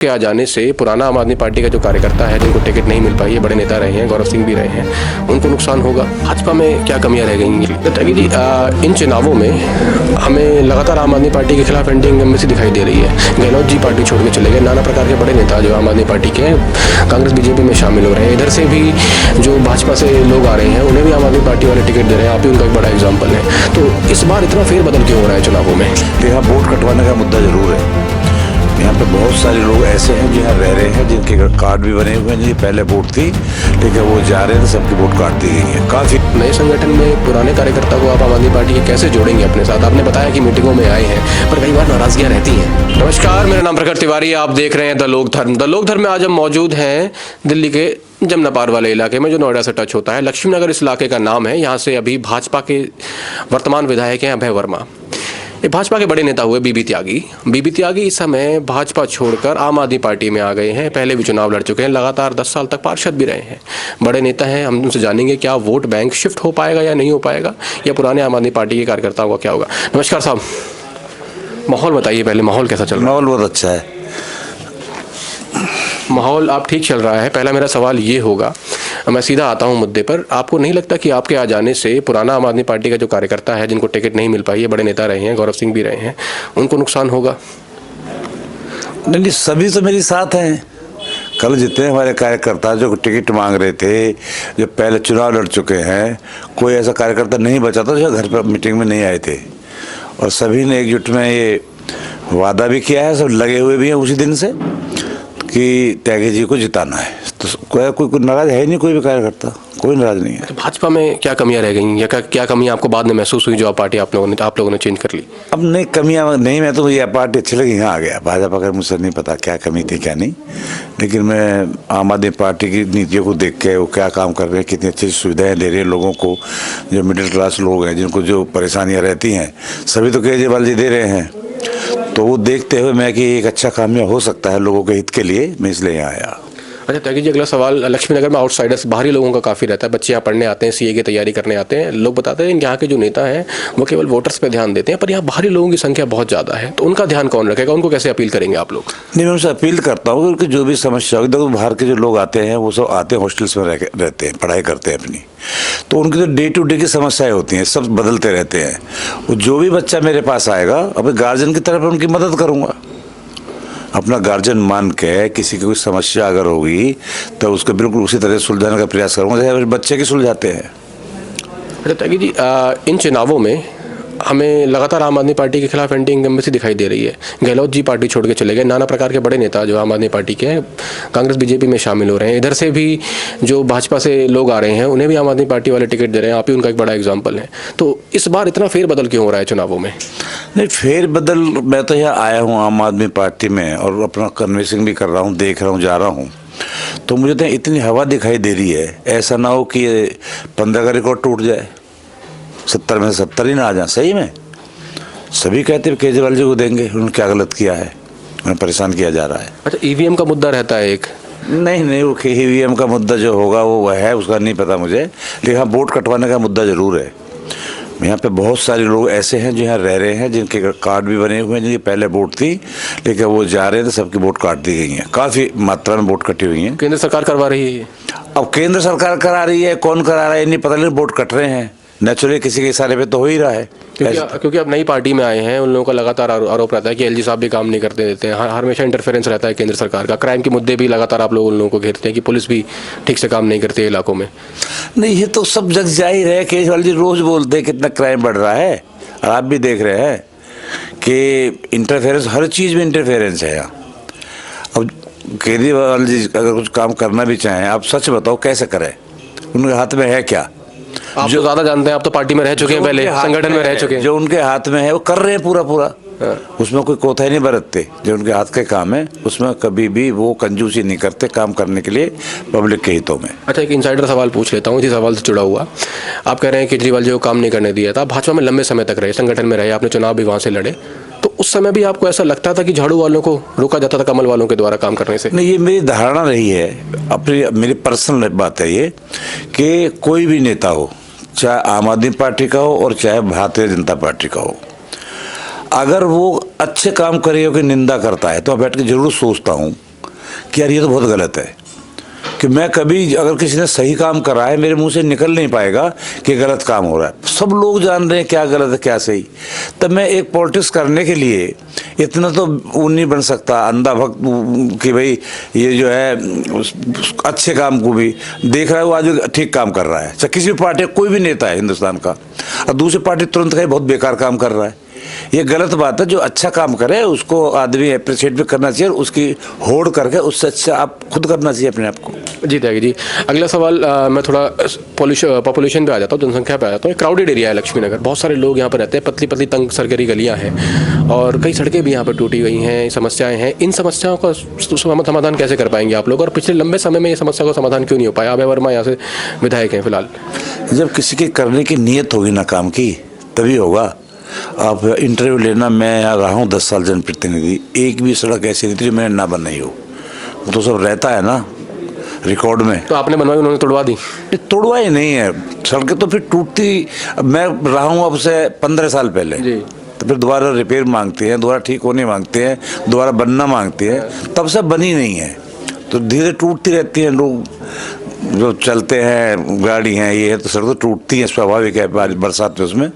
के आ जाने से पुराना आम आदमी पार्टी का जो कार्यकर्ता है जिनको टिकट नहीं मिल पाई है, बड़े नेता रहे हैं, गौरव सिंह भी रहे हैं, उनको नुकसान होगा। भाजपा में क्या कमियां रह गई त्यागी जी? इन चुनावों में हमें लगातार आम आदमी पार्टी के खिलाफ एंटी इनकम्बेंसी दिखाई दे रही है। गहलोत जी पार्टी छोड़ के चले गए, नाना प्रकार के बड़े नेता जो आम आदमी पार्टी के कांग्रेस बीजेपी में शामिल हो रहे हैं। इधर से भी जो भाजपा से लोग आ रहे हैं उन्हें भी आम आदमी पार्टी वाले टिकट दे रहे हैं। आप ही उनका एक बड़ा एग्जाम्पल है। तो इस बार इतना फेरबदल क्यों हो रहा है चुनावों में? यहाँ वोट कटवाने का मुद्दा जरूर है। यहाँ पे बहुत सारे लोग ऐसे हैं जो यहाँ रह रहे हैं, जिनके कार्ड भी बने हुए हैं, जिनकी पहले वोट थी लेकिन वो जा रहे हैं, सबकी वोट काट दी गई है। काफी नए संगठन में पुराने कार्यकर्ता को आप आम आदमी पार्टी के कैसे जोड़ेंगे अपने साथ? आपने बताया कि मीटिंगों में आए हैं, पर कई बार नाराजगियां रहती हैं। नमस्कार, मेरा नाम प्रखर तिवारी, आप देख रहे हैं द लोक धर्म। द लोक धर्म में आज हम मौजूद हैं दिल्ली के जमुना पार वाले इलाके में, जो नोएडा से टच होता है। लक्ष्मी नगर इस इलाके का नाम है। यहाँ से अभी भाजपा के वर्तमान विधायक हैं अभय वर्मा। ये भाजपा के बड़े नेता हुए बीबी त्यागी इस समय भाजपा छोड़कर आम आदमी पार्टी में आ गए हैं। पहले भी चुनाव लड़ चुके हैं, लगातार 10 साल तक पार्षद भी रहे हैं, बड़े नेता हैं। हम उनसे जानेंगे क्या वोट बैंक शिफ्ट हो पाएगा या नहीं हो पाएगा, या पुराने आम आदमी पार्टी के कार्यकर्ताओं का क्या होगा। नमस्कार साहब, माहौल बताइए पहले, माहौल कैसा चल रहा है? माहौल बहुत अच्छा है। माहौल आप ठीक चल रहा है। पहला मेरा सवाल ये होगा, मैं सीधा आता हूं मुद्दे पर। आपको नहीं लगता कि आपके आ जाने से पुराना आम आदमी पार्टी का जो कार्यकर्ता है जिनको टिकट नहीं मिल पाई है, बड़े नेता रहे हैं, गौरव सिंह भी रहे हैं, उनको नुकसान होगा? नहीं, सभी तो मेरे साथ हैं। कल जितने हमारे कार्यकर्ता जो टिकट मांग रहे थे, जो पहले चुनाव लड़ चुके हैं, कोई ऐसा कार्यकर्ता नहीं बचा था जो घर पर मीटिंग में नहीं आए थे। और सभी ने एकजुट में ये वादा भी किया है, सब लगे हुए भी हैं उसी दिन से कि त्यागी जी को जिताना है। तो कोई नाराज है नहीं, कोई भी कार्यकर्ता, कोई नाराज नहीं है। तो भाजपा में क्या कमियां रह गई, या क्या कमियां आपको बाद में महसूस हुई जो आप पार्टी आप लोगों ने चेंज कर ली? अब नहीं, कमियां नहीं, मैं तो ये पार्टी अच्छी लगी, यहाँ आ गया। भाजपा का मुझसे नहीं पता क्या कमी थी क्या नहीं, लेकिन मैं आम आदमी पार्टी की नीतियों को देख के वो क्या काम कर रहे हैं, कितनी अच्छी सुविधाएं दे रहे हैं लोगों को, जो मिडिल क्लास लोग हैं, जिनको जो परेशानियाँ रहती हैं, सभी तो केजरीवाल जी दे रहे हैं। तो वो देखते हुए मैं कि एक अच्छा काम हो सकता है लोगों के हित के लिए, मैं इसलिए यहाँ आया। अच्छा त्यागी जी, अगला सवाल, लक्ष्मी नगर में आउटसाइडर्स, बाहरी लोगों का काफ़ी रहता है। बच्चे यहाँ पढ़ने आते हैं, सीए की तैयारी करने आते हैं। लोग बताते हैं यहाँ के जो नेता हैं वो केवल वोटर्स पे ध्यान देते हैं, पर यहाँ बाहरी लोगों की संख्या बहुत ज़्यादा है। तो उनका ध्यान कौन रखेगा? उनको कैसे अपील करेंगे आप लोग? नहीं, मैं उनसे अपील करता हूँ कि जो भी समस्या होगी, देखो बाहर के जो लोग आते हैं वो सब आते हैं, हॉस्टल्स में रहते हैं, पढ़ाई करते हैं अपनी, तो उनकी तो डे टू डे की समस्याएं होती हैं, सब बदलते रहते हैं। वो जो भी बच्चा मेरे पास आएगा, अपने गार्जियन की तरफ उनकी मदद करूँगा, अपना गार्जियन मान के। किसी की कोई समस्या अगर होगी तो उसको बिल्कुल उसी तरह सुलझाने का प्रयास करूँगा जैसे बच्चे की सुलझाते हैं। अच्छा त्यागी जी, इन चुनावों में हमें लगातार आम आदमी पार्टी के खिलाफ एंटी इनकम्बेंसी दिखाई दे रही है। गहलोत जी पार्टी छोड़ के चले गए, नाना प्रकार के बड़े नेता जो आम आदमी पार्टी के कांग्रेस बीजेपी में शामिल हो रहे हैं। इधर से भी जो भाजपा से लोग आ रहे हैं उन्हें भी आम आदमी पार्टी वाले टिकट दे रहे हैं। आप ही उनका एक बड़ा एग्जाम्पल है। तो इस बार इतना फेरबदल क्यों हो रहा है चुनावों में? नहीं, फेरबदल, मैं तो यहाँ आया हूँ आम आदमी पार्टी में और अपना कन्वेंसिंग भी कर रहा हूँ, देख रहा हूँ, जा रहा हूँ, तो मुझे तो इतनी हवा दिखाई दे रही है। ऐसा ना हो कि 15 का रिकॉर्ड टूट जाए, 70 में 70 ही ना आ जाए। सही में सभी कहते हैं केजरीवाल जी को देंगे, उन्होंने क्या गलत किया है, उन्हें परेशान किया जा रहा है। अच्छा, ईवीएम का मुद्दा रहता है एक। नहीं, वो ईवीएम का मुद्दा जो होगा वो है, उसका नहीं पता मुझे, लेकिन हाँ वोट कटवाने का मुद्दा जरूर है। यहाँ पे बहुत सारे लोग ऐसे हैं जो यहाँ रह रहे हैं, जिनके कार्ड भी बने हुए हैं, जिनकी पहले वोट थी लेकिन वो जा रहे हैं, तो सबकी वोट काट दी गई है। काफ़ी मात्रा में वोट कटी हुई है। केंद्र सरकार करवा रही है। अब केंद्र सरकार करा रही है, कौन करा रहा है नहीं पता, लेकिन वोट कट रहे हैं। नेचुरली किसी के इशारे पे तो हो ही रहा है, क्योंकि अब नई पार्टी में आए हैं, उन लोगों का लगातार आरोप रहता है कि एलजी साहब भी काम नहीं करते देते हैं। हमेशा इंटरफेरेंस रहता है केंद्र सरकार का। क्राइम के मुद्दे भी लगातार आप लोग उन लोगों को घेरते हैं कि पुलिस भी ठीक से काम नहीं करती है इलाकों में। नहीं, ये तो सब जग जाहिर है। केजरीवाल जी रोज बोलते हैं कितना क्राइम बढ़ रहा है, और आप भी देख रहे हैं कि इंटरफेरेंस, हर चीज़ में इंटरफेरेंस है यहाँ। अब केजरीवाल जी अगर कुछ काम करना भी चाहें, आप सच बताओ कैसे करें? उनके हाथ में है क्या? आप जो ज़्यादा जानते हैं, आप तो पार्टी में रह चुके हैं, पहले संगठन में रह चुके हैं। जो उनके हाथ में है वो कर रहे हैं पूरा। उसमें कोई कोताही नहीं बरतते। जो उनके हाथ के काम है उसमें कभी भी वो कंजूसी नहीं करते, काम करने के लिए पब्लिक के हितों में। अच्छा, एक इनसाइडर सवाल पूछ लेता हूँ, इसी सवाल से जुड़ा हुआ। आप कह रहे हैं केजरीवाल जी को काम नहीं करने दिया था। भाजपा में लंबे समय तक रहे, संगठन में रहे, आपने चुनाव भी वहाँ से लड़े, तो उस समय भी आपको ऐसा लगता था कि झाड़ू वालों को रोका जाता था कमल वालों के द्वारा काम करने से? नहीं, ये मेरी धारणा रही है, अपनी मेरी पर्सनल बात है ये, कि कोई भी नेता हो, चाहे आम आदमी पार्टी का हो और चाहे भारतीय जनता पार्टी का हो, अगर वो अच्छे काम करे कि निंदा करता है तो मैं बैठ के जरूर सोचता हूँ कि यार ये तो बहुत गलत है, कि मैं कभी अगर किसी ने सही काम करा है मेरे मुंह से निकल नहीं पाएगा कि गलत काम हो रहा है। सब लोग जान रहे हैं क्या गलत है क्या सही। तब मैं एक पॉलिटिक्स करने के लिए इतना तो वो नहीं बन सकता अंधा भक्त कि भाई ये जो है अच्छे काम को भी देख रहा है, वो आज ठीक काम कर रहा है, चाहे किसी भी पार्टी कोई भी नेता है हिंदुस्तान का, और दूसरी पार्टी तुरंत कहे बहुत बेकार काम कर रहा है। ये गलत बात है। जो अच्छा काम करे उसको आदमी अप्रिशिएट भी करना चाहिए, और उसकी होड़ करके उससे अच्छा आप खुद करना चाहिए अपने आप को। जी त्यागी जी, अगला सवाल मैं थोड़ा पॉपुलेशन पे आ जाता हूँ, जनसंख्या पे आ जाता हूँ। क्राउडेड एरिया है लक्ष्मी नगर, बहुत सारे लोग यहाँ पर रहते हैं, पतली पतली तंग सरकरी गलियाँ हैं और कई सड़कें भी यहाँ पर टूटी गई हैं, समस्याएं हैं। इन समस्याओं का समाधान कैसे कर पाएंगे आप लोग, और पिछले लंबे समय में ये समस्या का समाधान क्यों नहीं हो पाया? अभय वर्मा यहाँ से विधायक हैं फिलहाल। जब किसी की करने की नीयत होगी ना काम की तभी होगा। आप इंटरव्यू लेना, मैं यहाँ रहा हूँ 10 साल जनप्रतिनिधि, एक भी सड़क ऐसी नहीं थी जो मैंने ना बनाई हो। वो तो सब रहता है ना रिकॉर्ड में। तो आपने बनवाई, उन्होंने तोड़वा दी? तोड़वाई नहीं है सड़कें, तो फिर टूटती। मैं रहा हूँ अब से 15 साल पहले जी। तो फिर दोबारा रिपेयर मांगते हैं, दोबारा ठीक होने मांगते हैं, दोबारा बनना मांगते हैं, तब से बनी नहीं है। तो धीरे टूटती रहती हैं। लोग जो चलते हैं, गाड़ी हैं, ये है, तो सड़क तो टूटती है, स्वाभाविक है बरसात में उसमें,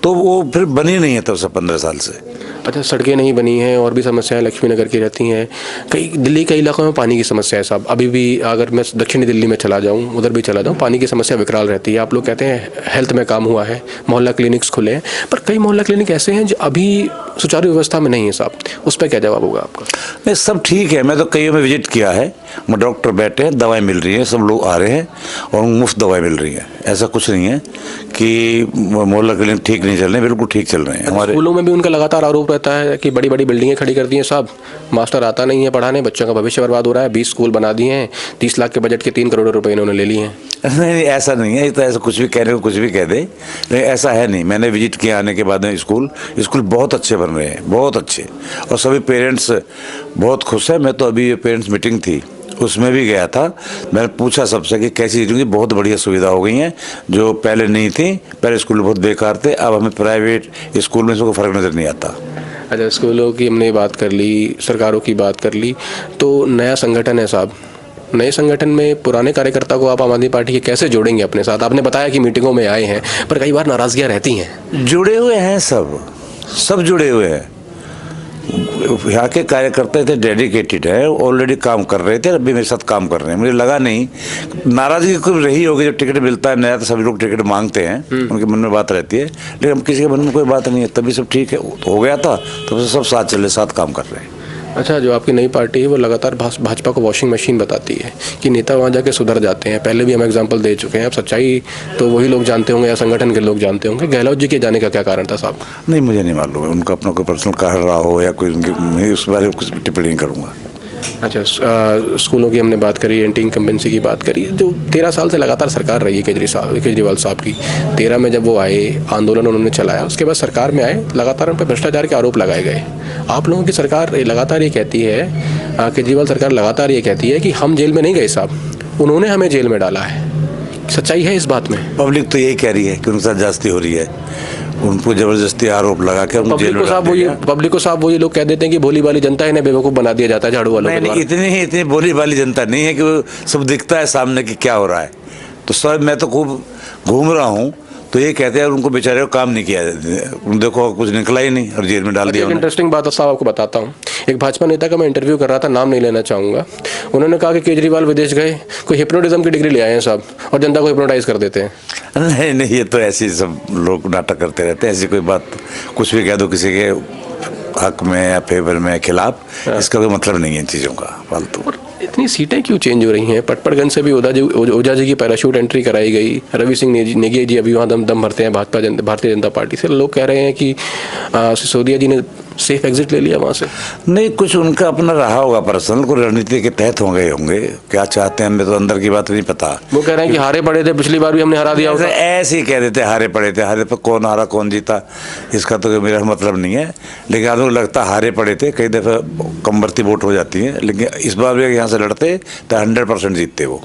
तो वो फिर बनी नहीं है तब से 15 साल से। अच्छा, सड़कें नहीं बनी हैं और भी समस्याएं लक्ष्मी नगर की रहती हैं। दिल्ली के इलाकों में पानी की समस्या है साहब, अभी भी अगर मैं दक्षिणी दिल्ली में चला जाऊं, उधर भी चला जाऊं, पानी की समस्या विकराल रहती है। आप लोग कहते हैं हेल्थ में काम हुआ है, मोहल्ला क्लिनिक्स खुले हैं, पर कई मोहल्ला क्लिनिक ऐसे हैं जो अभी सुचारू व्यवस्था में नहीं है साहब, उस पर क्या जवाब होगा आपका? नहीं, सब ठीक है। मैं तो कई में विजिट किया है, मैं डॉक्टर बैठे हैं, दवाएं मिल रही हैं, सब लोग आ रहे हैं और मुफ्त दवाएं मिल रही हैं। ऐसा कुछ नहीं है कि मोहल्ला क्लिनिक ठीक नहीं चल रहे, बिल्कुल ठीक चल रहे हैं। हमारे स्कूलों में भी उनका लगातार आरोप रहता है कि बड़ी बड़ी बिल्डिंगें खड़ी कर दी हैं साहब, मास्टर आता नहीं है पढ़ाने, बच्चों का भविष्य बर्बाद हो रहा है। 20 स्कूल बना दिए हैं, 30 लाख के बजट के 3 करोड़ रुपए इन्होंने ले लिए हैं। नहीं, ऐसा नहीं है। ये तो ऐसा कुछ भी कहने को कुछ भी कह दे, नहीं ऐसा है नहीं। मैंने विजिट किया आने के बाद में स्कूल बहुत अच्छे बन रहे हैं, बहुत अच्छे, और सभी पेरेंट्स बहुत खुश है। मैं तो अभी पेरेंट्स मीटिंग थी उसमें भी गया था, मैंने पूछा सबसे कि कैसी चीज़ें, बहुत बढ़िया सुविधा हो गई हैं जो पहले नहीं थी। पहले स्कूल बहुत बेकार थे, अब हमें प्राइवेट स्कूल में इसको फ़र्क नज़र नहीं आता। अच्छा, स्कूलों की हमने बात कर ली, सरकारों की बात कर ली, तो नया संगठन है साहब, नए संगठन में पुराने कार्यकर्ता को आप आम आदमी पार्टी के कैसे जोड़ेंगे अपने साथ? आपने बताया कि मीटिंगों में आए हैं, पर कई बार नाराजगियां रहती हैं। जुड़े हुए हैं, सब जुड़े हुए हैं। यहाँ के कार्यकर्ता थे, डेडिकेटेड है, ऑलरेडी काम कर रहे थे, अभी मेरे साथ काम कर रहे हैं। मुझे लगा नहीं नाराजगी कोई रही होगी। जब टिकट मिलता है नया तो सभी लोग टिकट मांगते हैं, उनके मन में बात रहती है, लेकिन अब किसी के मन में कोई बात नहीं है, तभी सब ठीक है, हो गया था, तब से सब साथ चले, साथ काम कर रहे हैं। अच्छा, जो आपकी नई पार्टी है वो लगातार भाजपा को वॉशिंग मशीन बताती है कि नेता वहाँ जाके सुधर जाते हैं। पहले भी हम एग्जांपल दे चुके हैं, अब सच्चाई तो वही लोग जानते होंगे या संगठन के लोग जानते होंगे। गहलोत जी के जाने का क्या कारण था साहब? नहीं, मुझे नहीं मालूम है, उनका अपना कोई पर्सनल कारण रहा हो या कोई उनकी, मैं उस बारे में कुछ टिप्पणी नहीं करूँगा। अच्छा, स्कूलों की हमने बात करी, एंटी इनकम्बेंसी की बात करी, जो 13 साल से लगातार सरकार रही है केजरीवाल साहब की। 13 में जब वो आए, आंदोलन उन्होंने चलाया, उसके बाद सरकार में आए, लगातार उन पर भ्रष्टाचार के आरोप लगाए गए। आप लोगों की सरकार लगातार ये कहती है, केजरीवाल सरकार लगातार ये कहती है कि हम जेल में नहीं गए साहब, उन्होंने हमें जेल में डाला है। सच्चाई है इस बात में? पब्लिक तो यही कह रही है कि उनके साथ जास्ती हो रही है, उनको जबरदस्ती आरोप लगा के पब्लिक को साहब वो ये लोग कह देते हैं कि भोली वाली जनता है, इन्हें बेवकूफ़ बना दिया जाता है झाड़ू वालों के द्वारा। इतनी भोली वाली जनता नहीं है कि वो सब दिखता है सामने कि क्या हो रहा है। तो सर मैं तो खूब घूम रहा हूँ, तो ये कहते हैं उनको बेचारे को काम नहीं किया, देखो कुछ निकला ही नहीं और जेल में डाल दिया। एक इंटरेस्टिंग बात साहब आपको बताता हूँ। एक भाजपा नेता का मैं इंटरव्यू कर रहा था, नाम नहीं लेना चाहूँगा। उन्होंने कहा कि केजरीवाल विदेश गए, कोई हिप्नोटिज्म की डिग्री ले आए हैं साहब और जनता को हिप्नोटाइज कर देते हैं। नहीं, ये तो ऐसे सब लोग नाटक करते रहते हैं। ऐसी कोई बात कुछ भी कह दो किसी के हक में या फेवर में खिलाफ, इसका कोई मतलब नहीं है इन चीज़ों का, फालतू। इतनी सीटें क्यों चेंज हो रही हैं? पटपड़गंज से भी ओझा जी की पैराशूट एंट्री कराई गई, रवि सिंह नेगी जी अभी वहाँ दम भरते हैं भारतीय जनता पार्टी से। लोग कह रहे हैं कि सिसोदिया जी ने सेफ एग्जिट ले लिया वहाँ से। नहीं, कुछ उनका अपना रहा होगा पर्सनल, कोई रणनीति के तहत होंगे, क्या चाहते हैं हमें तो अंदर की बात नहीं पता। वो कह रहे हैं कि हारे पड़े थे, पिछली बार भी हमने हरा दिया। ऐसे ही कह देते हारे पड़े थे, हारे पर कौन हारा कौन जीता इसका तो मेरा मतलब नहीं है, लेकिन आदमी को लगता हारे पड़े थे। कई दफ़ा कमबरती वोट हो जाती है, लेकिन इस बार भी यहाँ से लड़ते तो 100% जीतते वो।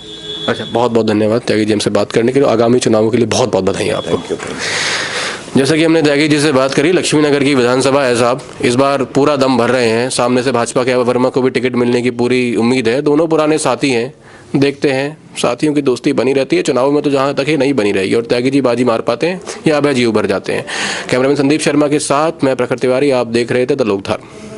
अच्छा, बहुत बहुत धन्यवाद त्यागी जी हमसे बात करने के लिए। आगामी चुनावों के लिए बहुत बहुत बधाई आपको। जैसा कि हमने त्यागी जी से बात करी, लक्ष्मीनगर की विधानसभा है साहब, इस बार पूरा दम भर रहे हैं। सामने से भाजपा के अभय वर्मा को भी टिकट मिलने की पूरी उम्मीद है। दोनों पुराने साथी हैं, देखते हैं साथियों की दोस्ती बनी रहती है, चुनाव में तो जहां तक है नहीं बनी रहेगी। और त्यागी जी बाजी मार पाते हैं या अभय जी उभर जाते हैं। कैमरामैन संदीप शर्मा के साथ मैं प्रखर तिवारी, आप देख रहे थे द लोकधर्म।